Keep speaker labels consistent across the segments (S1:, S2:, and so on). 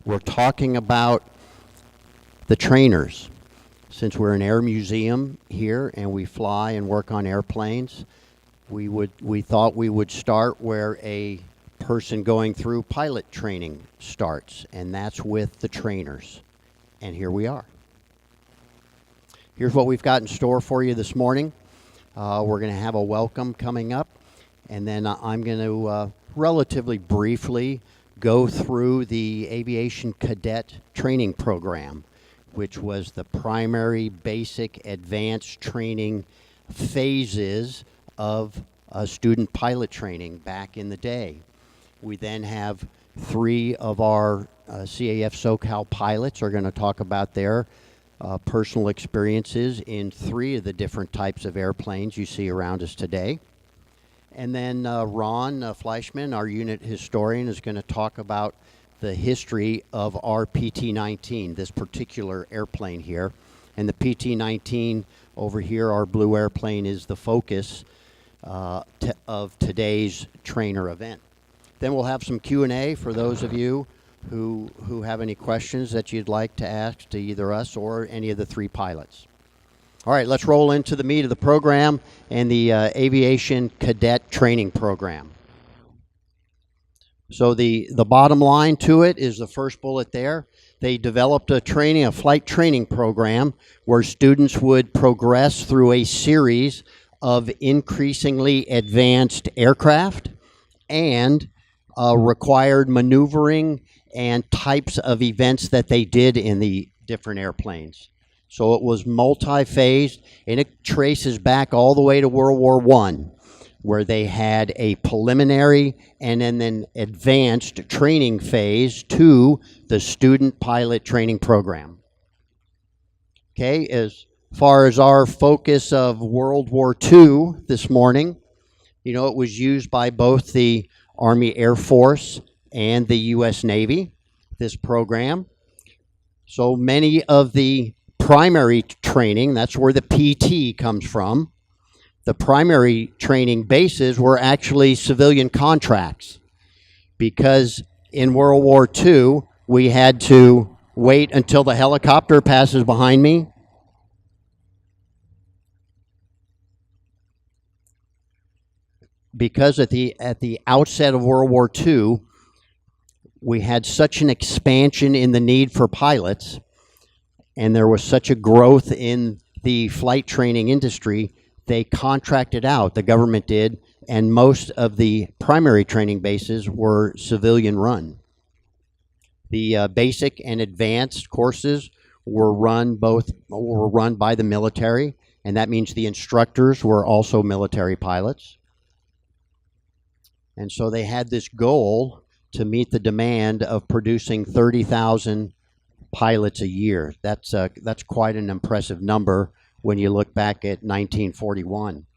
S1: We're talking about the trainers. Since we're an air museum here and we fly and work on airplanes, we thought we would start where a person going through pilot training starts, and that's with the trainers. And here we are. Here's what we've got in store for you this morning. We're going to have a welcome coming up, and then I'm going to relatively briefly go through the Aviation Cadet training program, which was the primary, basic, advanced training phases of student pilot training back in the day. We then have 3 of our CAFSoCal pilots are going to talk about their personal experiences in 3 of the different types of airplanes you see around us today. And then Ron Fleischman, our unit historian, is going to talk about the history of our PT-19, this particular airplane here. And the PT-19 over here, our blue airplane, is the focus of today's trainer event. Then we'll have some Q&A for those of you who have any questions that you'd like to ask to either us or any of the 3 pilots. All right, let's roll into the meat of the program and the Aviation Cadet Training Program. So the bottom line to it is the first bullet there. They developed a flight training program where students would progress through a series of increasingly advanced aircraft and required maneuvering and types of events that they did in the different airplanes. So it was multi-phased, and it traces back all the way to World War I, where they had a preliminary and then an advanced training phase to the student pilot training program. Okay, as far as our focus of World War II this morning, you know, it was used by both the Army Air Force and the U.S. Navy, this program. So many of the primary training, that's where the PT comes from. The primary training bases were actually civilian contracts, because in World War II, we had to wait until the helicopter passes behind me. Because at the outset of World War II, we had such an expansion in the need for pilots, and there was such a growth in the flight training industry, they contracted out, the government did, and most of the primary training bases were civilian run. The basic and advanced courses were run by the military, and that means the instructors were also military pilots. And so they had this goal to meet the demand of producing 30,000 pilots a year. That's quite an impressive number when you look back at 1941.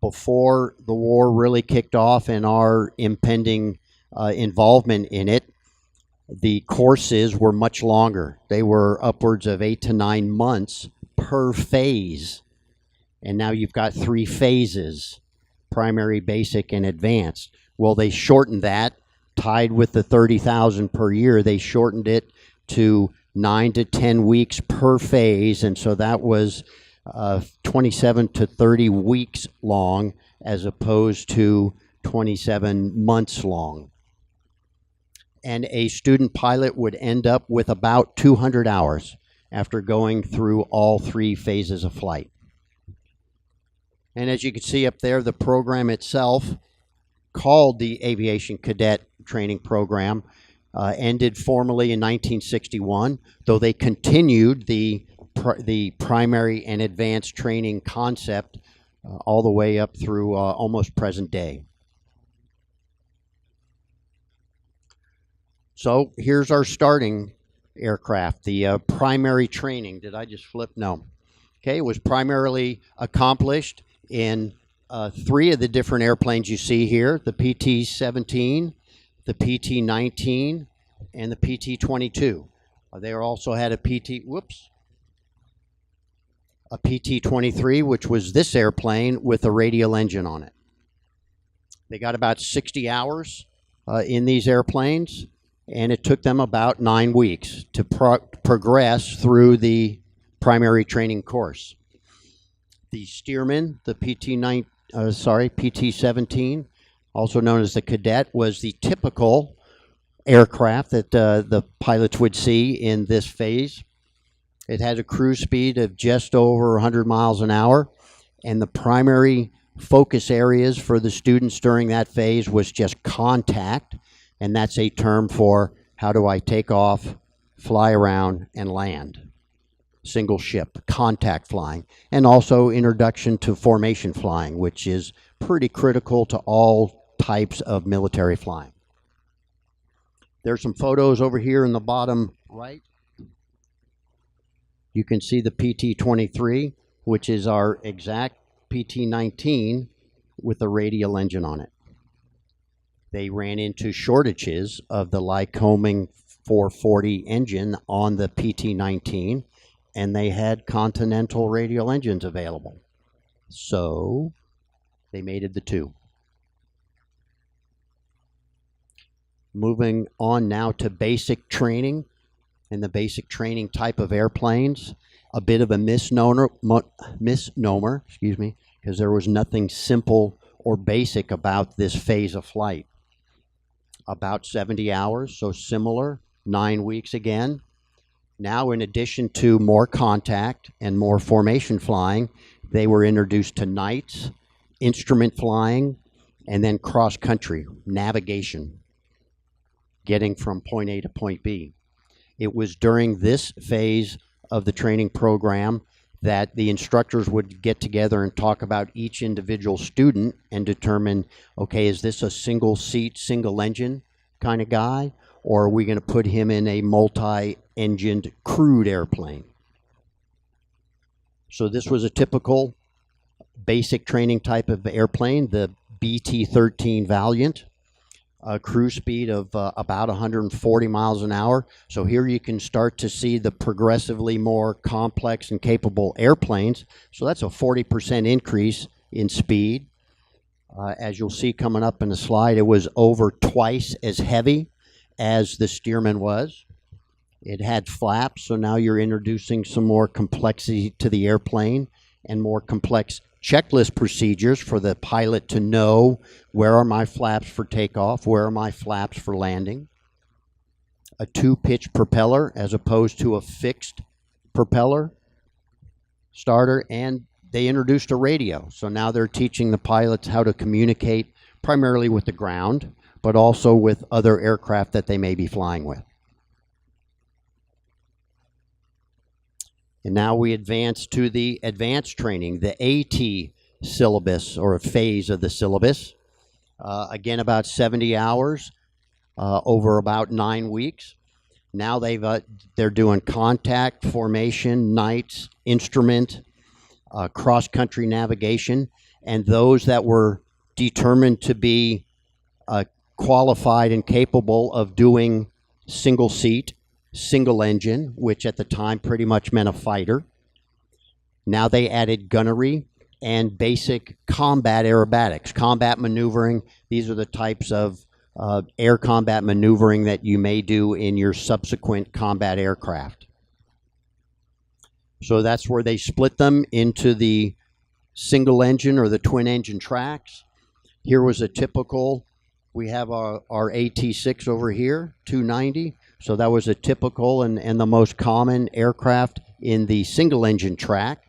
S1: Before the war really kicked off and our impending involvement in it, the courses were much longer. They were upwards of 8 to 9 months per phase. And now you've got 3 phases: primary, basic, and advanced. Well, they shortened that, tied with the 30,000 per year. They shortened it to 9 to 10 weeks per phase, and so that was 27 to 30 weeks long as opposed to 27 months long. And a student pilot would end up with about 200 hours after going through all 3 phases of flight. And as you can see up there, the program itself, called the Aviation Cadet Training Program, ended formally in 1961, though they continued the primary and advanced training concept all the way up through almost present day. So here's our starting aircraft, the primary training. Did I just flip? No. Okay, it was primarily accomplished in 3 of the different airplanes you see here: the PT-17, the PT-19, and the PT-22. They also had a PT-23, which was this airplane with a radial engine on it. They got about 60 hours in these airplanes, and it took them about 9 weeks to progress through the primary training course. The Stearman, the PT-17, also known as the Cadet, was the typical aircraft that the pilots would see in this phase. It had a cruise speed of just over 100 miles an hour, and the primary focus areas for the students during that phase was just contact, and that's a term for how do I take off, fly around, and land. Single ship, contact flying, and also introduction to formation flying, which is pretty critical to all types of military flying. There's some photos over here in the bottom right. You can see the PT-23, which is our exact PT-19 with a radial engine on it. They ran into shortages of the Lycoming 440 engine on the PT-19, and they had Continental radial engines available. So they mated the two. Moving on now to basic training and the basic training type of airplanes. A bit of a misnomer, because there was nothing simple or basic about this phase of flight. About 70 hours, so similar, 9 weeks again. Now, in addition to more contact and more formation flying, they were introduced to nights, instrument flying, and then cross-country navigation, getting from point A to point B. It was during this phase of the training program that the instructors would get together and talk about each individual student and determine, okay, is this a single seat, single engine kind of guy, or are we going to put him in a multi-engined crewed airplane? So this was a typical basic training type of airplane, the BT-13 Valiant, a cruise speed of about 140 miles an hour. So here you can start to see the progressively more complex and capable airplanes. So that's a 40% increase in speed. As you'll see coming up in the slide, it was over twice as heavy as the Stearman was. It had flaps, so now you're introducing some more complexity to the airplane and more complex checklist procedures for the pilot to know where are my flaps for takeoff, where are my flaps for landing. A two-pitch propeller as opposed to a fixed propeller starter, and they introduced a radio. So now they're teaching the pilots how to communicate primarily with the ground, but also with other aircraft that they may be flying with. And now we advance to the advanced training, the AT syllabus, or a phase of the syllabus. Again, about 70 hours over about 9 weeks. Now they're doing contact, formation, nights, instrument, cross-country navigation, and those that were determined to be qualified and capable of doing single seat, single engine, which at the time pretty much meant a fighter. Now they added gunnery and basic combat aerobatics, combat maneuvering. These are the types of air combat maneuvering that you may do in your subsequent combat aircraft. So that's where they split them into the single engine or the twin engine tracks. Here was a typical, we have our AT-6 over here, 290. So that was a typical and the most common aircraft in the single engine track.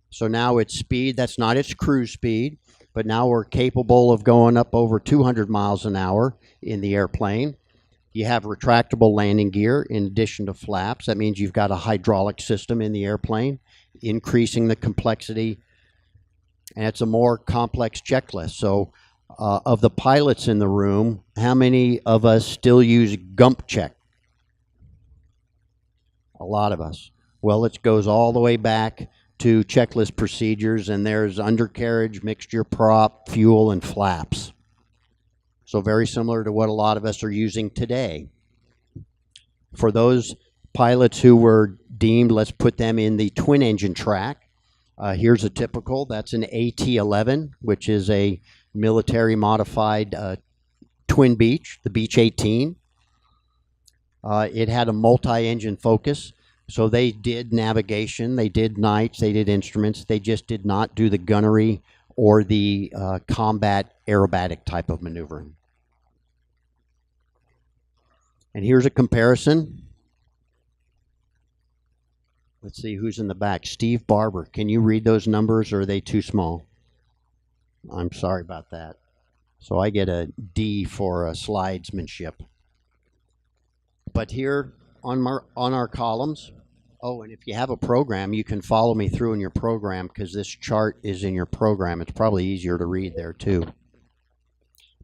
S1: So now its speed, that's not its cruise speed, but now we're capable of going up over 200 miles an hour in the airplane. You have retractable landing gear in addition to flaps. That means you've got a hydraulic system in the airplane, increasing the complexity, and it's a more complex checklist. So of the pilots in the room, how many of us still use Gump Check? A lot of us. Well, it goes all the way back to checklist procedures, and there's undercarriage, mixture prop, fuel, and flaps. So very similar to what a lot of us are using today. For those pilots who were deemed, let's put them in the twin engine track, here's a typical. That's an AT-11, which is a military modified twin Beech, the Beech 18. It had a multi-engine focus, so they did navigation, they did nights, they did instruments. They just did not do the gunnery or the combat aerobatic type of maneuvering. And here's a comparison. Let's see who's in the back. Steve Barber. Can you read those numbers, or are they too small? I'm sorry about that. So I get a D for slidesmanship. But here on our columns, oh, and if you have a program, you can follow me through in your program, because this chart is in your program. It's probably easier to read there too.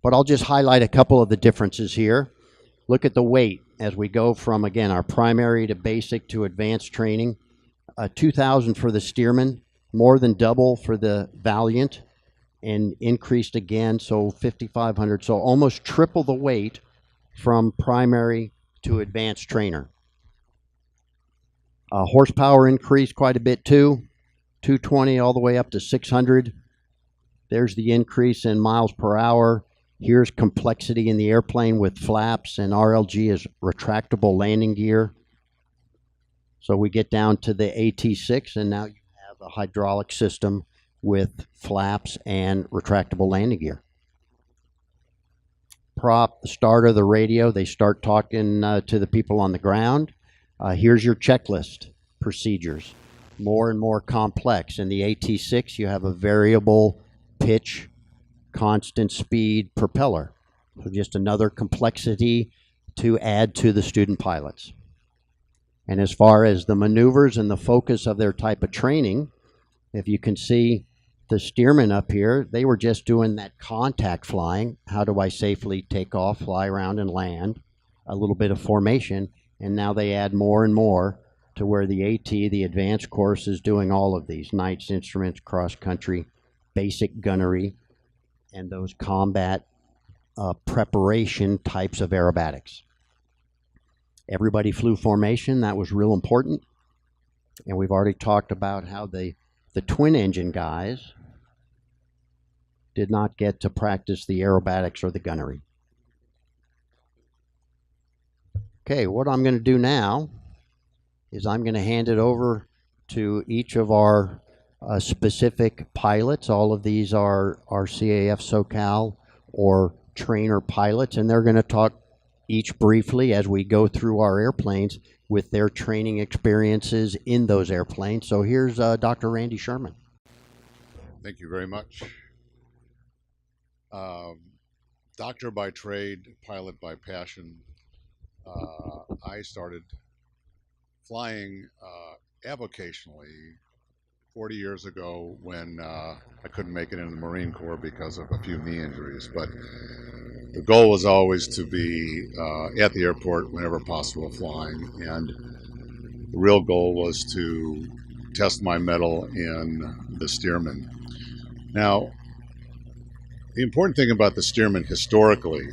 S1: But I'll just highlight a couple of the differences here. Look at the weight as we go from, again, our primary to basic to advanced training. 2,000 for the Stearman, more than double for the Valiant, and increased again, so 5,500. So almost triple the weight from primary to advanced trainer. Horsepower increased quite a bit too, 220 all the way up to 600. There's the increase in miles per hour. Here's complexity in the airplane with flaps, and RLG is retractable landing gear. So we get down to the AT6, and now you have a hydraulic system with flaps and retractable landing gear. Prop, the start of the radio, they start talking to the people on the ground. Here's your checklist procedures, more and more complex. In the AT6, you have a variable pitch, constant speed propeller. So just another complexity to add to the student pilots. And as far as the maneuvers and the focus of their type of training, if you can see the Stearman up here, they were just doing that contact flying. How do I safely take off, fly around, and land? A little bit of formation. And now they add more and more to where the AT, the advanced course, is doing all of these. Nights, instruments, cross-country, basic gunnery, and those combat preparation types of aerobatics. Everybody flew formation. That was real important. And we've already talked about how the twin engine guys did not get to practice the aerobatics or the gunnery. Okay, what I'm going to do now is I'm going to hand it over to each of our specific pilots. All of these are CAFSoCal or trainer pilots, and they're going to talk each briefly as we go through our airplanes with their training experiences in those airplanes. So here's Dr. Randy Sherman.
S2: Thank you very much. Doctor by trade, pilot by passion. I started flying avocationally 40 years ago when I couldn't make it in the Marine Corps because of a few knee injuries. But the goal was always to be at the airport whenever possible flying. And the real goal was to test my mettle in the Stearman. Now, the important thing about the Stearman historically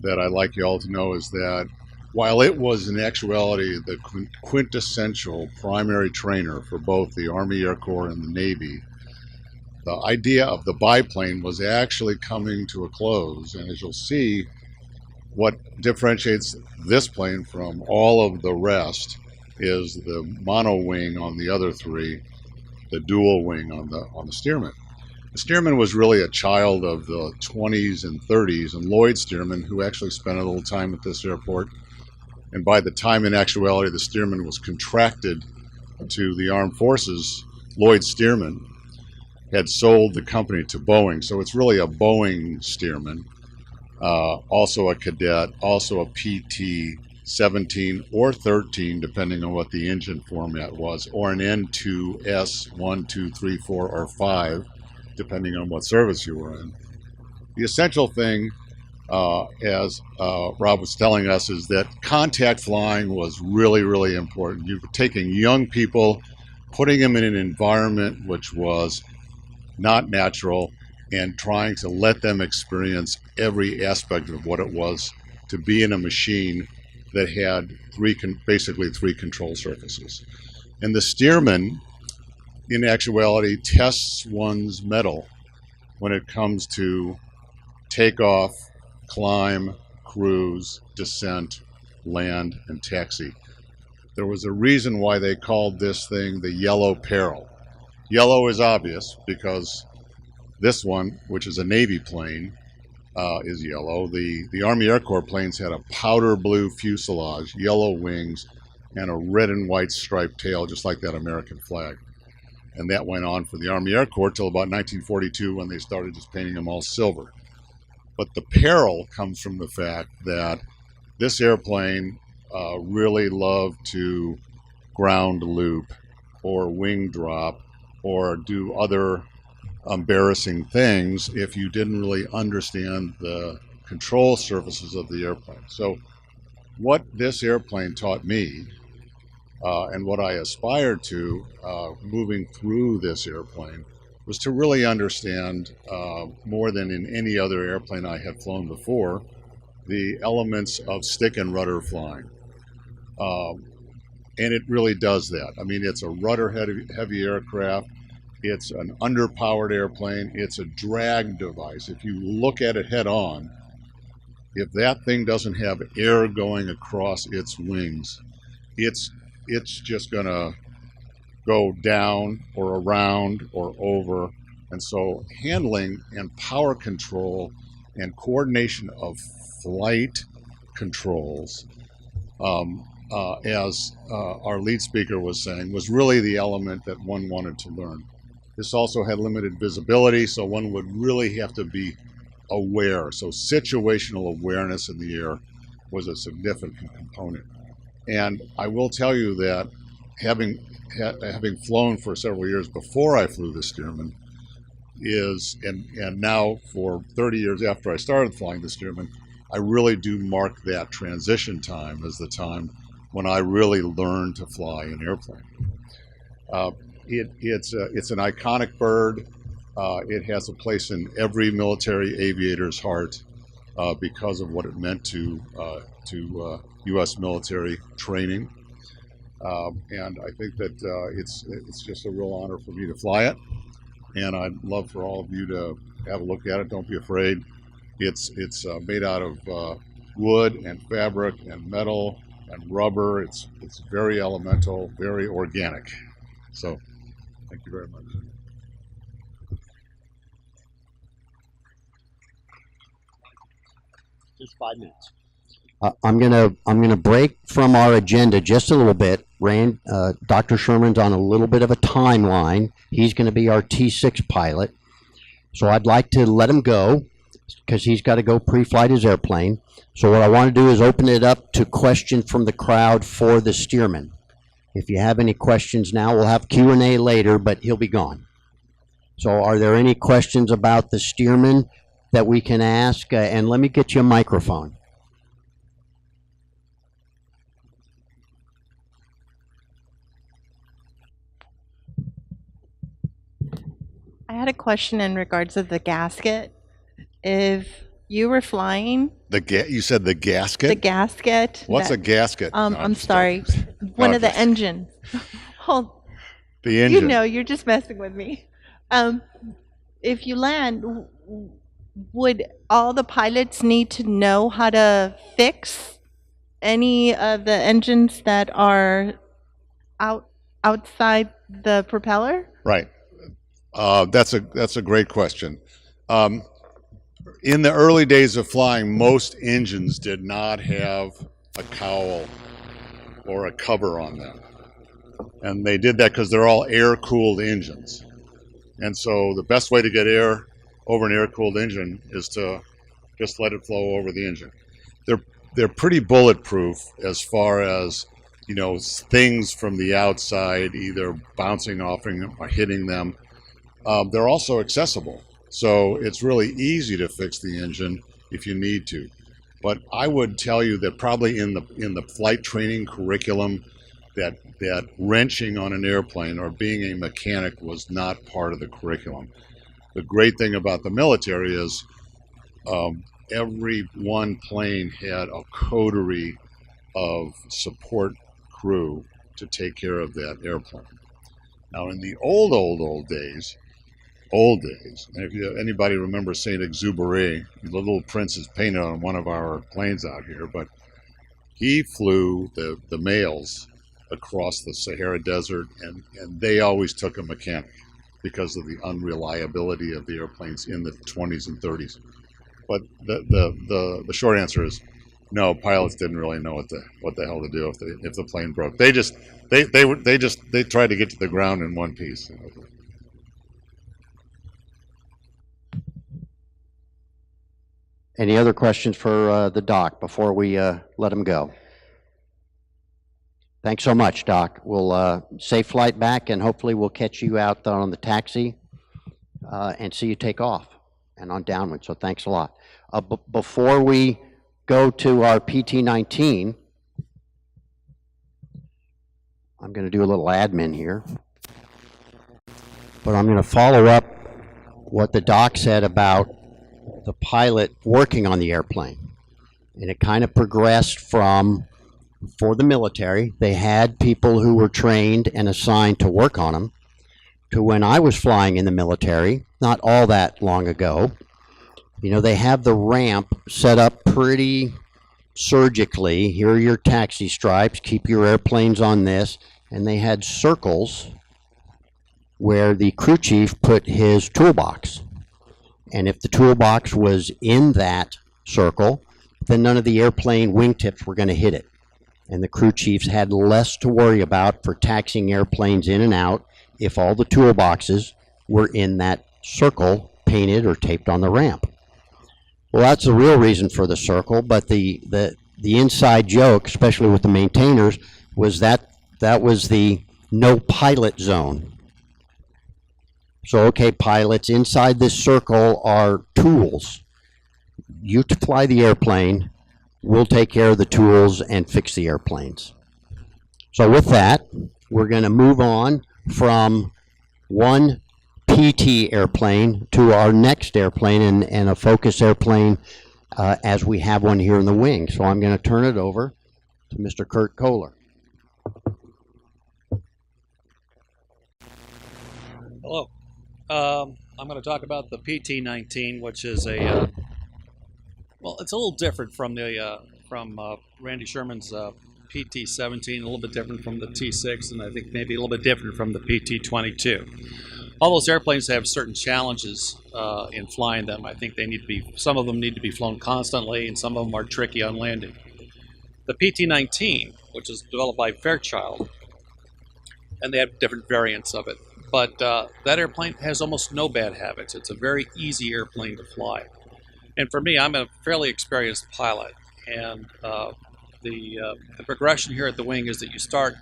S2: that I'd like you all to know is that while it was in actuality the quintessential primary trainer for both the Army Air Corps and the Navy, the idea of the biplane was actually coming to a close. And as you'll see, what differentiates this plane from all of the rest is the mono wing on the other three, the dual wing on the Stearman. The Stearman was really a child of the 20s and 30s, and Lloyd Stearman, who actually spent a little time at this airport, and by the time in actuality the Stearman was contracted to the Armed Forces, Lloyd Stearman had sold the company to Boeing. So it's really a Boeing Stearman, also a Cadet, also a PT 17 or 13, depending on what the engine format was, or an N2S 1, 2, 3, 4, or 5, depending on what service you were in. The essential thing, as Rob was telling us, is that contact flying was really, really important. You were taking young people, putting them in an environment which was not natural, and trying to let them experience every aspect of what it was to be in a machine that had basically three control surfaces. And the Stearman, in actuality, tests one's mettle when it comes to takeoff, climb, cruise, descent, land, and taxi. There was a reason why they called this thing the Yellow Peril. Yellow is obvious because this one, which is a Navy plane, is yellow. The Army Air Corps planes had a powder blue fuselage, yellow wings, and a red and white striped tail, just like that American flag. And that went on for the Army Air Corps till about 1942 when they started just painting them all silver. But the peril comes from the fact that this airplane really loved to ground loop or wing drop or do other embarrassing things if you didn't really understand the control surfaces of the airplane. So what this airplane taught me and what I aspired to moving through this airplane was to really understand more than in any other airplane I had flown before, the elements of stick and rudder flying. And it really does that. I mean, it's a rudder heavy aircraft. It's an underpowered airplane. It's a drag device. If you look at it head on, if that thing doesn't have air going across its wings, it's just gonna go down or around or over. And so handling and power control and coordination of flight controls, as our lead speaker was saying, was really the element that one wanted to learn. This also had limited visibility, so one would really have to be aware. So situational awareness in the air was a significant component. And I will tell you that having flown for several years before I flew the Stearman and now for 30 years after I started flying the Stearman, I really do mark that transition time as the time when I really learned to fly an airplane. It's an iconic bird. It has a place in every military aviator's heart because of what it meant to U.S. military training. And I think that it's just a real honor for me to fly it. And I'd love for all of you to have a look at it. Don't be afraid. It's made out of wood and fabric and metal and rubber. It's very elemental, very organic. So thank you very much.
S1: Just 5 minutes. I'm gonna break from our agenda just a little bit. Dr. Sherman's on a little bit of a timeline. He's going to be our T6 pilot, so I'd like to let him go because he's got to go pre-flight his airplane. So what I want to do is open it up to questions from the crowd for the Stearman. If you have any questions now, we'll have Q&A later, but he'll be gone. So are there any questions about the Stearman that we can ask? And let me get you a microphone.
S3: I had a question in regards of the gasket. If you were flying
S2: You said the gasket?
S3: the gasket.
S2: What's a gasket? No,
S3: I'm sorry. One of the engines. Hold.
S2: The engine.
S3: You know, you're just messing with me. If you land, would all the pilots need to know how to fix any of the engines that are outside the propeller?
S2: Right. That's a great question. In the early days of flying, most engines did not have a cowl or a cover on them. And they did that because they're all air-cooled engines. And so the best way to get air over an air-cooled engine is to just let it flow over the engine. They're pretty bulletproof as far as, you know, things from the outside either bouncing off them or hitting them. They're also accessible. So it's really easy to fix the engine if you need to. But I would tell you that probably in the flight training curriculum, that wrenching on an airplane or being a mechanic was not part of the curriculum. The great thing about the military is every one plane had a coterie of support crew to take care of that airplane. Now in the old days, and if anybody remembers Saint Exupery, the Little Prince is painted on one of our planes out here, but He flew the males across the Sahara Desert, and they always took a mechanic because of the unreliability of the airplanes in the 20s and 30s. But the short answer is no. Pilots didn't really know what the hell to do if the plane broke. They tried to get to the ground in one piece.
S1: Any other questions for the doc before we let him go? Thanks so much, Doc. We'll safe flight back, and hopefully we'll catch you out on the taxi and see you take off and on downwind. So thanks a lot. Before we go to our PT-19, I'm going to do a little admin here, but I'm going to follow up what the doc said about the pilot working on the airplane. And it kind of progressed from, for the military, they had people who were trained and assigned to work on them, to when I was flying in the military, not all that long ago. You know, they have the ramp set up pretty surgically. Here are your taxi stripes, keep your airplanes on this. And they had circles where the crew chief put his toolbox. And if the toolbox was in that circle, then none of the airplane wingtips were going to hit it. And the crew chiefs had less to worry about for taxiing airplanes in and out if all the toolboxes were in that circle painted or taped on the ramp. Well, that's the real reason for the circle, but the inside joke, especially with the maintainers, was that was the no pilot zone. So, okay, pilots, inside this circle are tools. You to fly the airplane, we'll take care of the tools and fix the airplanes. So with that, we're going to move on from one PT airplane to our next airplane, and a Focus airplane as we have one here in the wing. So I'm going to turn it over to Mr. Kurt Kohler.
S4: Hello. I'm going to talk about the PT-19, which is a well, it's a little different from the Randy Sherman's PT-17, a little bit different from the T6, and I think maybe a little bit different from the PT-22. All those airplanes have certain challenges in flying them. I think they need to be, some of them need to be flown constantly, and some of them are tricky on landing. The PT-19, which is developed by Fairchild, and they have different variants of it. But that airplane has almost no bad habits. It's a very easy airplane to fly. And for me, I'm a fairly experienced pilot. And the progression here at the wing is that you start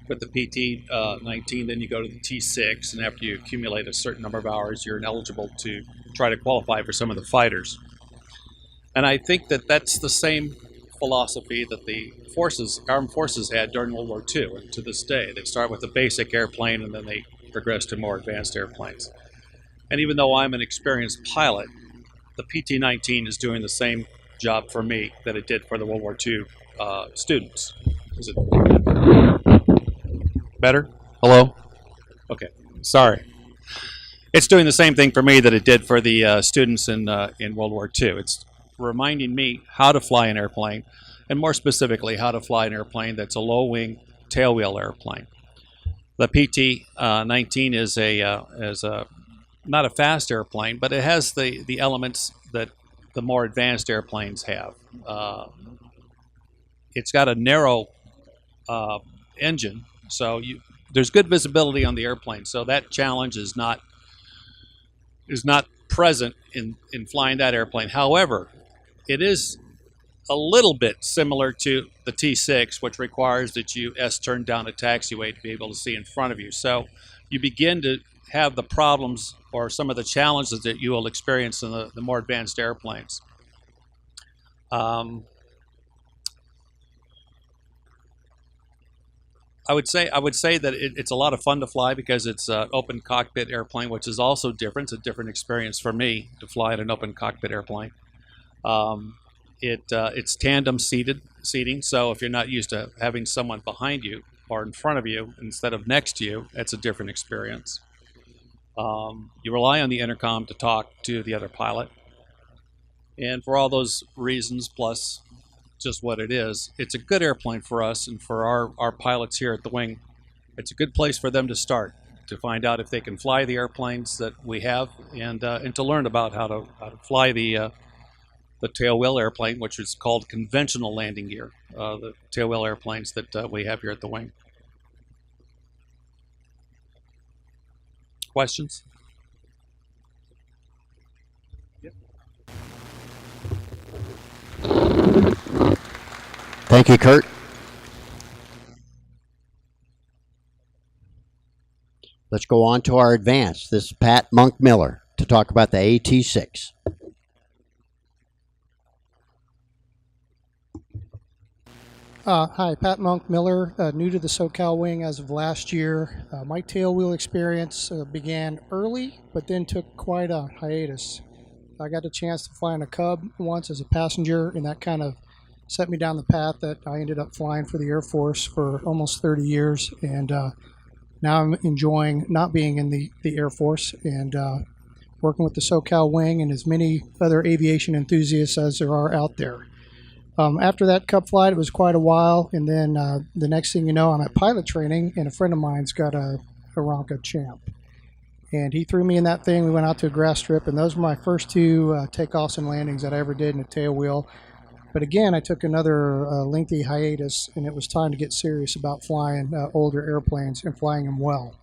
S4: with the PT-19, then you go to the T6, and after you accumulate a certain number of hours, you're eligible to try to qualify for some of the fighters. And I think that that's the same philosophy that the armed forces had during World War II, and to this day. They start with a basic airplane, and then they progress to more advanced airplanes. And even though I'm an experienced pilot, the PT-19 is doing the same job for me that it did for the World War II students. Is it better? Hello? Okay, sorry. It's doing the same thing for me that it did for the students in World War II. It's reminding me how to fly an airplane, and more specifically, how to fly an airplane that's a low-wing tailwheel airplane. The PT-19 is not a fast airplane, but it has the elements that the more advanced airplanes have. It's got a narrow engine, so there's good visibility on the airplane. So that challenge is not present in flying that airplane. However, it is a little bit similar to the T6, which requires that you S-turn down a taxiway to be able to see in front of you. So you begin to have the problems or some of the challenges that you will experience in the more advanced airplanes. I would say that it's a lot of fun to fly because it's an open cockpit airplane, which is also different. It's a different experience for me to fly at an open cockpit airplane. It's tandem seating, so if you're not used to having someone behind you or in front of you instead of next to you, it's a different experience. You rely on the intercom to talk to the other pilot. And for all those reasons, plus just what it is. It's a good airplane for us and for our pilots here at the wing. It's a good place for them to start, to find out if they can fly the airplanes that we have, and to learn about how to fly the tailwheel airplane, which is called conventional landing gear, the tailwheel airplanes that we have here at the wing. Questions?
S1: Thank you, Kurt. Let's go on to our advanced. This is Pat Monk Miller to talk about the AT-6.
S5: Hi, Pat Monk Miller, new to the SoCal wing as of last year. My tailwheel experience began early, but then took quite a hiatus. I got a chance to fly in a Cub once as a passenger, and that kind of set me down the path that I ended up flying for the Air Force for almost 30 years. And now I'm enjoying not being in the Air Force and working with the SoCal wing and as many other aviation enthusiasts as there are out there. After that Cub flight, it was quite a while, and then the next thing you know, I'm at pilot training, and a friend of mine's got a Ronca Champ. And he threw me in that thing. We went out to a grass strip, and those were my first two takeoffs and landings that I ever did in a tailwheel. But again, I took another lengthy hiatus, and it was time to get serious about flying older airplanes and flying them well.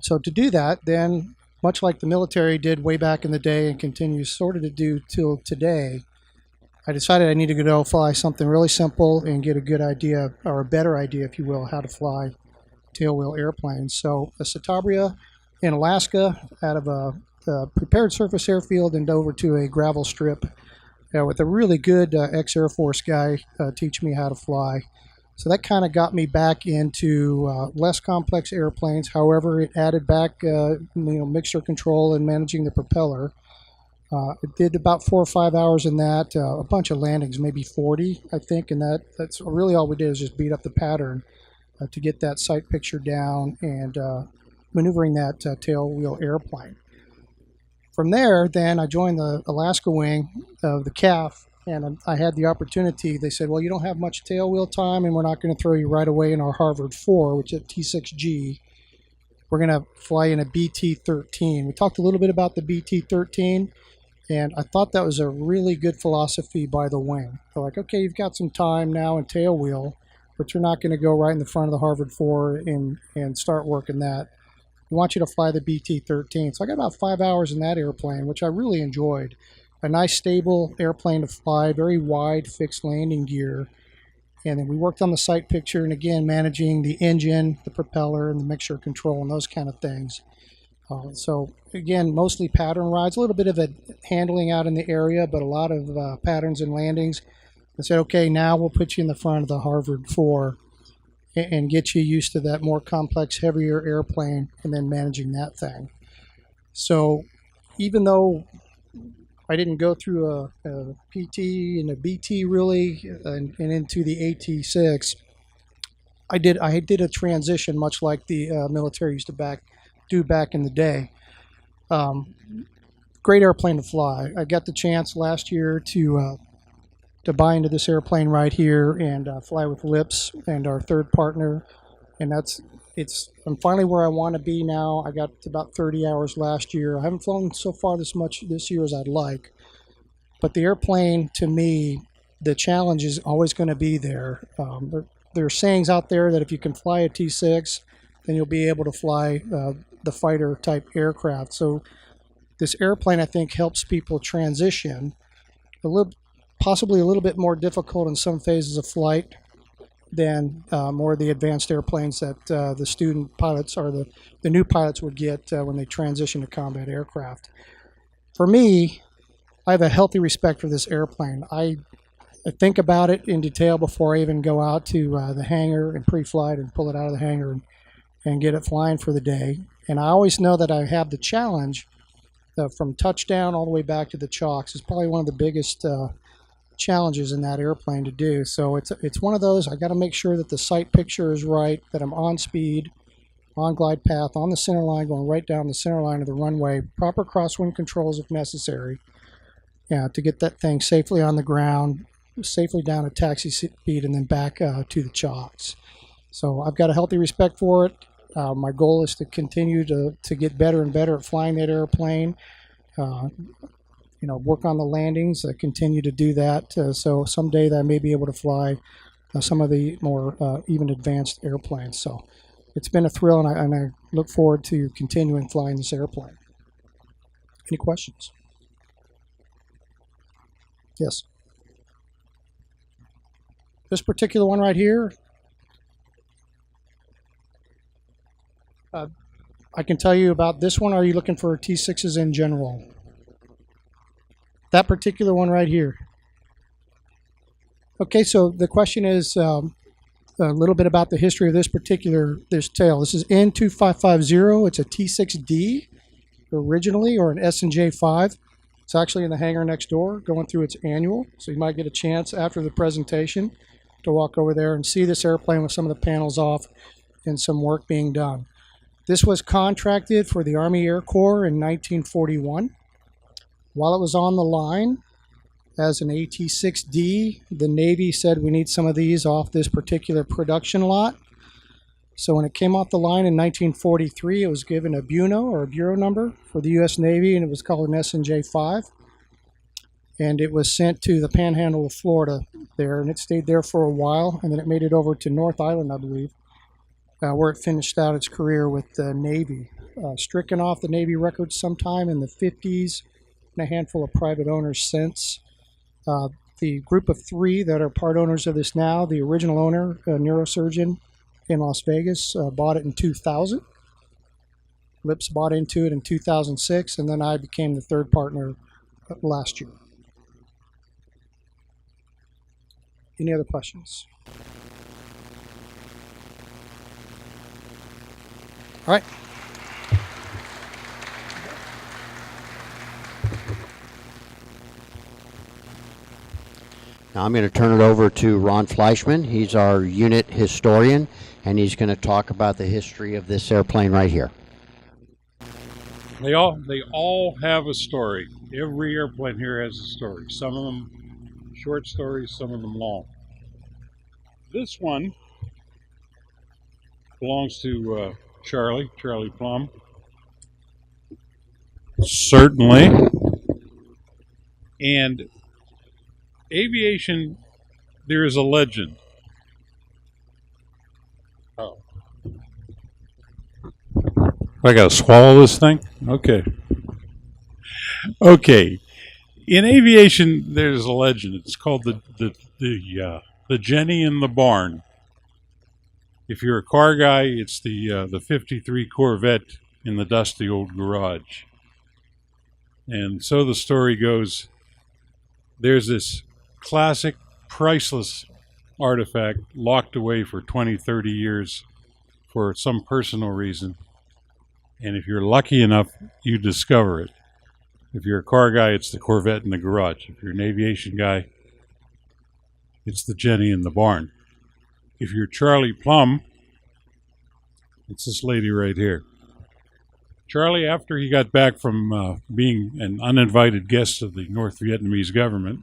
S5: So to do that, then, much like the military did way back in the day and continues sort of to do till today, I decided I needed to go fly something really simple and get a good idea, or a better idea, if you will, how to fly tailwheel airplanes. So a Citabria in Alaska, out of a prepared surface airfield and over to a gravel strip with a really good ex-Air Force guy teach me how to fly. So that kind of got me back into less complex airplanes. However, it added back mixture control and managing the propeller. I did about 4 or 5 hours in that, a bunch of landings, maybe 40, I think, and that's really all we did is just beat up the pattern to get that sight picture down and maneuvering that tailwheel airplane. From there, then I joined the Alaska wing of the CAF, and I had the opportunity. They said, well, you don't have much tailwheel time, and we're not going to throw you right away in our Harvard 4, which is T6G. We're going to fly in a BT-13. We talked a little bit about the BT-13. And I thought that was a really good philosophy by the wing. They're like, okay, you've got some time now in tailwheel, but you're not going to go right in the front of the Harvard 4 and start working that. We want you to fly the BT-13. So I got about 5 hours in that airplane, which I really enjoyed. A nice, stable airplane to fly, very wide fixed landing gear. And then we worked on the sight picture and, again, managing the engine, the propeller, and the mixture control and those kind of things. So again, mostly pattern rides, a little bit of a handling out in the area, but a lot of patterns and landings. I said, okay, now we'll put you in the front of the Harvard 4 and get you used to that more complex, heavier airplane and then managing that thing. So even though I didn't go through a PT and a BT really and into the AT-6, I did a transition much like the military used to do back in the day. Great airplane to fly. I got the chance last year to buy into this airplane right here and fly with Lips and our third partner, and I'm finally where I want to be now. I got about 30 hours last year. I haven't flown so far this much this year as I'd like, but the airplane, to me, the challenge is always going to be there. There are sayings out there that if you can fly a T6, then you'll be able to fly the fighter type aircraft. So this airplane, I think, helps people transition possibly a little bit more difficult in some phases of flight than more of the advanced airplanes that the student pilots or the new pilots would get when they transition to combat aircraft. For me, I have a healthy respect for this airplane. I think about it in detail before I even go out to the hangar and pre-flight and pull it out of the hangar and get it flying for the day. And I always know that I have the challenge from touchdown all the way back to the chocks. Is probably one of the biggest challenges in that airplane to do. So it's one of those, I got to make sure that the sight picture is right, that I'm on speed, on glide path, on the center line, going right down the center line of the runway, proper crosswind controls if necessary, to get that thing safely on the ground safely down at taxi speed and then back to the chocks. So I've got a healthy respect for it. My goal is to continue to get better and better at flying that airplane. Work on the landings, continue to do that. So someday that I may be able to fly some of the more even advanced airplanes. So it's been a thrill, and I look forward to continuing flying this airplane. Any questions? Yes. This particular one right here, I can tell you about this one. Are you looking for T6s in general? That particular one right here. Okay, so the question is a little bit about the history of this tail. This is N2550. It's a T6D originally, or an S&J 5. It's actually in the hangar next door going through its annual. So you might get a chance after the presentation to walk over there and see this airplane with some of the panels off and some work being done. This was contracted for the Army Air Corps in 1941. While it was on the line as an AT-6D, the Navy said we need some of these off this particular production lot. So when it came off the line in 1943, it was given a BUNO, or a bureau number, for the U.S. Navy, and it was called an S&J 5. And it was sent to the Panhandle of Florida there, and it stayed there for a while, and then it made it over to North Island, I believe, where it finished out its career with the Navy. Stricken off the Navy records sometime in the 50s, and a handful of private owners since. The group of 3 that are part owners of this now, the original owner, a neurosurgeon in Las Vegas, bought it in 2000. Lips bought into it in 2006, and then I became the third partner last year. Any other questions? All right.
S1: Now I'm going to turn it over to Ron Fleischman. He's our unit historian, and he's going to talk about the history of this airplane right here.
S6: They all have a story. Every airplane here has a story. Some of them short stories, some of them long. This one belongs to Charlie Plum. Certainly. And aviation, there is a legend. Oh. I gotta swallow this thing? Okay. Okay. In aviation, there's a legend. It's called the Jenny in the barn. If you're a car guy, it's the 53 Corvette in the dusty old garage. And so the story goes, there's this classic, priceless artifact locked away for 20, 30 years for some personal reason. And if you're lucky enough, you discover it. If you're a car guy, it's the Corvette in the garage. If you're an aviation guy, it's the Jenny in the barn. If you're Charlie Plum, it's this lady right here. Charlie, after he got back from being an uninvited guest of the North Vietnamese government,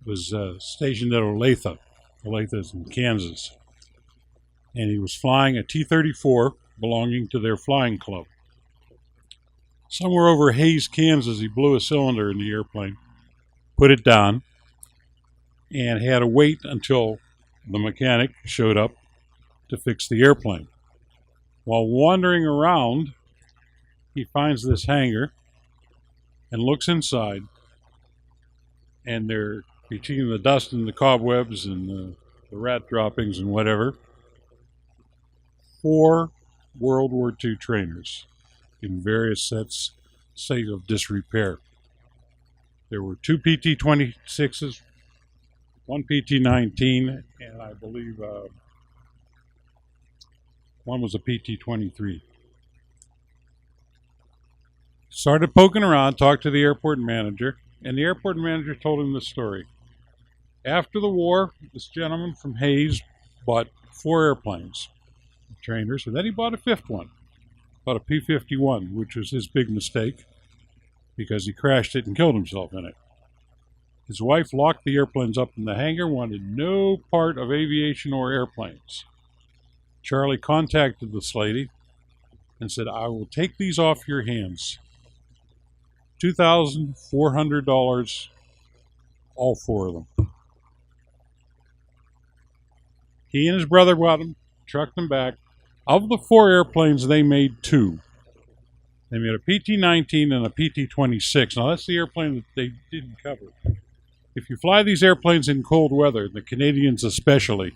S6: was stationed at Olathe. Olathe is in Kansas. And he was flying a T-34 belonging to their flying club. Somewhere over Hays, Kansas, he blew a cylinder in the airplane, put it down, and had to wait until the mechanic showed up to fix the airplane. While wandering around, he finds this hangar and looks inside, and there, between the dust and the cobwebs and the rat droppings and whatever, 4 World War II trainers in various state of disrepair. There were 2 PT-26s, 1 PT-19, and I believe one was a PT-23. Started poking around, talked to the airport manager, and the airport manager told him the story. After the war, this gentleman from Hayes bought 4 airplanes, trainers, and then he bought a 5th one, bought a P-51, which was his big mistake because he crashed it and killed himself in it. His wife locked the airplanes up in the hangar, wanted no part of aviation or airplanes. Charlie contacted this lady and said, I will take these off your hands. $2,400, all four of them. He and his brother bought them, trucked them back. Of the four airplanes, they made two. They made a PT-19 and a PT-26. Now, that's the airplane that they didn't cover. If you fly these airplanes in cold weather, the Canadians especially,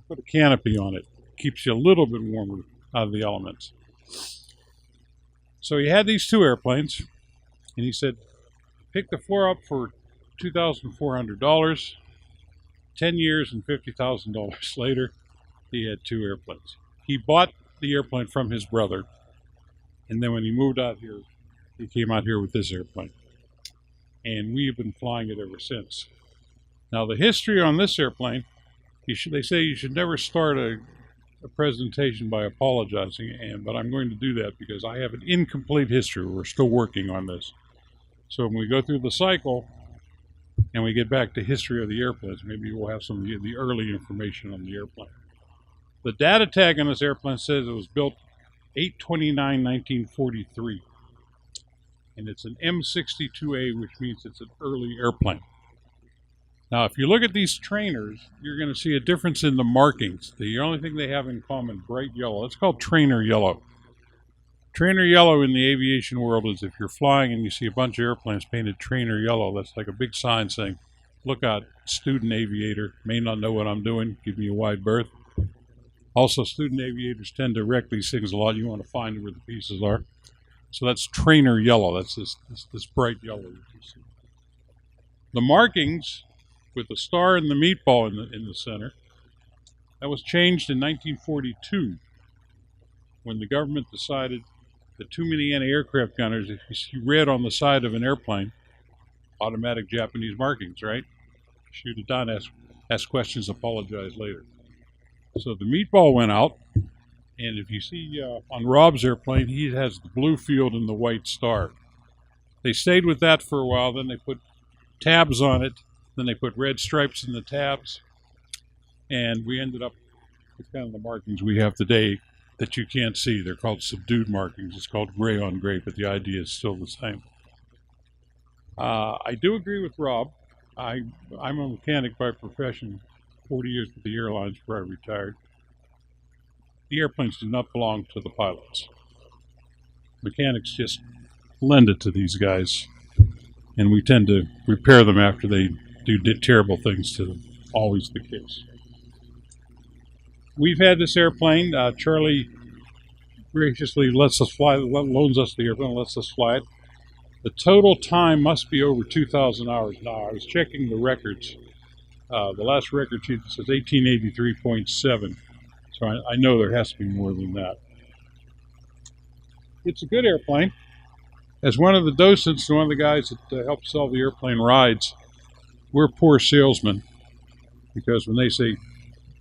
S6: put a canopy on it. Keeps you a little bit warmer out of the elements. So he had these two airplanes, and he said, pick the four up for $2,400. 10 years and $50,000 later, he had two airplanes. He bought the airplane from his brother, and then when he moved out here, he came out here with this airplane. And we've been flying it ever since. Now, the history on this airplane, they say you should never start a presentation by apologizing, but I'm going to do that because I have an incomplete history. We're still working on this. So when we go through the cycle and we get back to history of the airplanes, maybe we'll have some of the early information on the airplane. The data tag on this airplane says it was built 8/29/1943. And it's an M62A, which means it's an early airplane. Now, if you look at these trainers, you're going to see a difference in the markings. The only thing they have in common, bright yellow. It's called trainer yellow. Trainer yellow in the aviation world is if you're flying and you see a bunch of airplanes painted trainer yellow, that's like a big sign saying, look out, student aviator, may not know what I'm doing, give me a wide berth. Also, student aviators tend to wreck these things a lot. You want to find where the pieces are. So that's trainer yellow. That's this bright yellow that you see. The markings with the star and the meatball in the center, that was changed in 1942 when the government decided that too many anti-aircraft gunners, if you see red on the side of an airplane, automatic Japanese markings, right? Shoot it down, ask questions, apologize later. So the meatball went out, and if you see on Rob's airplane, he has the blue field and the white star. They stayed with that for a while, then they put tabs on it, then they put red stripes in the tabs, and we ended up with kind of the markings we have today that you can't see. They're called subdued markings. It's called gray on gray, but the idea is still the same. I do agree with Rob. I'm a mechanic by profession, 40 years with the airlines before I retired. The airplanes do not belong to the pilots. Mechanics just lend it to these guys, and we tend to repair them after they do terrible things to them. Always the case. We've had this airplane. Charlie graciously lets us fly, loans us the airplane, lets us fly it. The total time must be over 2,000 hours. Now, I was checking the records. The last record sheet says 1883.7. So I know there has to be more than that. It's a good airplane. As one of the docents, one of the guys that helped sell the airplane rides, we're poor salesmen because when they say,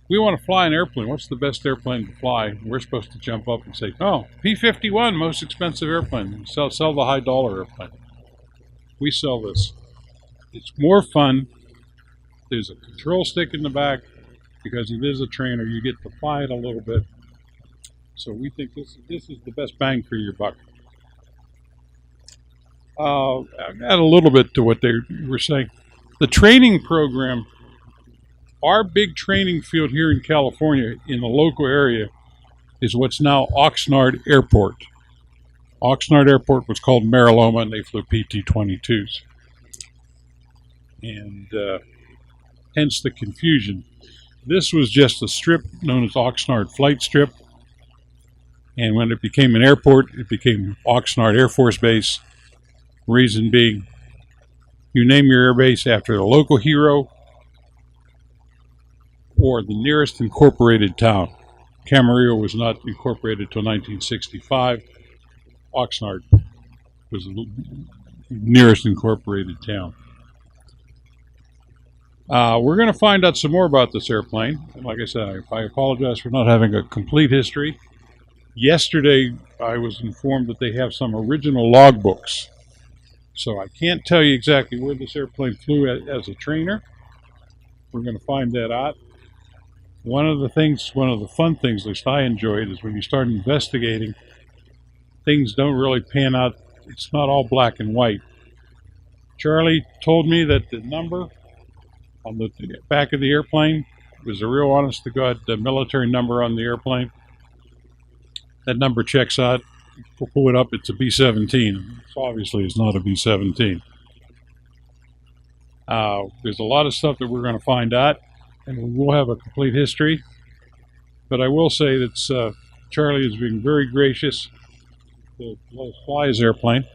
S6: we want to fly an airplane, what's the best airplane to fly? We're supposed to jump up and say, oh, P-51, most expensive airplane. Sell the high dollar airplane. We sell this. It's more fun. There's a control stick in the back. Because it is a trainer, you get to fly it a little bit. So we think this is the best bang for your buck. I'll add a little bit to what they were saying. The training program, our big training field here in California, in the local area, is what's now Oxnard Airport. Oxnard Airport was called Mariloma, and they flew PT-22s. And hence the confusion. This was just a strip known as Oxnard Flight Strip. And when it became an airport, it became Oxnard Air Force Base. Reason being, you name your air base after a local hero or the nearest incorporated town. Camarillo was not incorporated until 1965. Oxnard was the nearest incorporated town. We're going to find out some more about this airplane. And like I said, I apologize for not having a complete history. Yesterday, I was informed that they have some original logbooks. So I can't tell you exactly where this airplane flew as a trainer. We're going to find that out. One of the fun things, at least I enjoyed, is when you start investigating, things don't really pan out. It's not all black and white. Charlie told me that the number on the back of the airplane was a real honest-to-God military number on the airplane. That number checks out. We'll pull it up. It's a B-17. So obviously, it's not a B-17. There's a lot of stuff that we're going to find out, and we'll have a complete history. But I will say that Charlie is being very gracious to let us fly his airplane.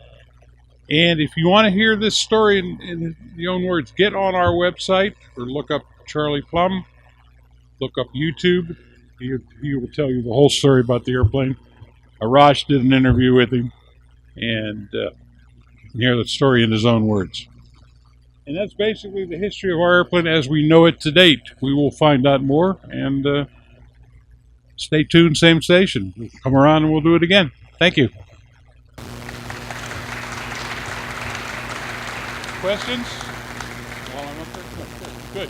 S6: And if you want to hear this story in your own words, get on our website or look up Charlie Plum, look up YouTube. He will tell you the whole story about the airplane. Arash did an interview with him, and you can hear the story in his own words. And that's basically the history of our airplane as we know it to date. We will find out more, and stay tuned, same station. We'll come around and we'll do it again. Thank you. Questions? While I'm up there? Good.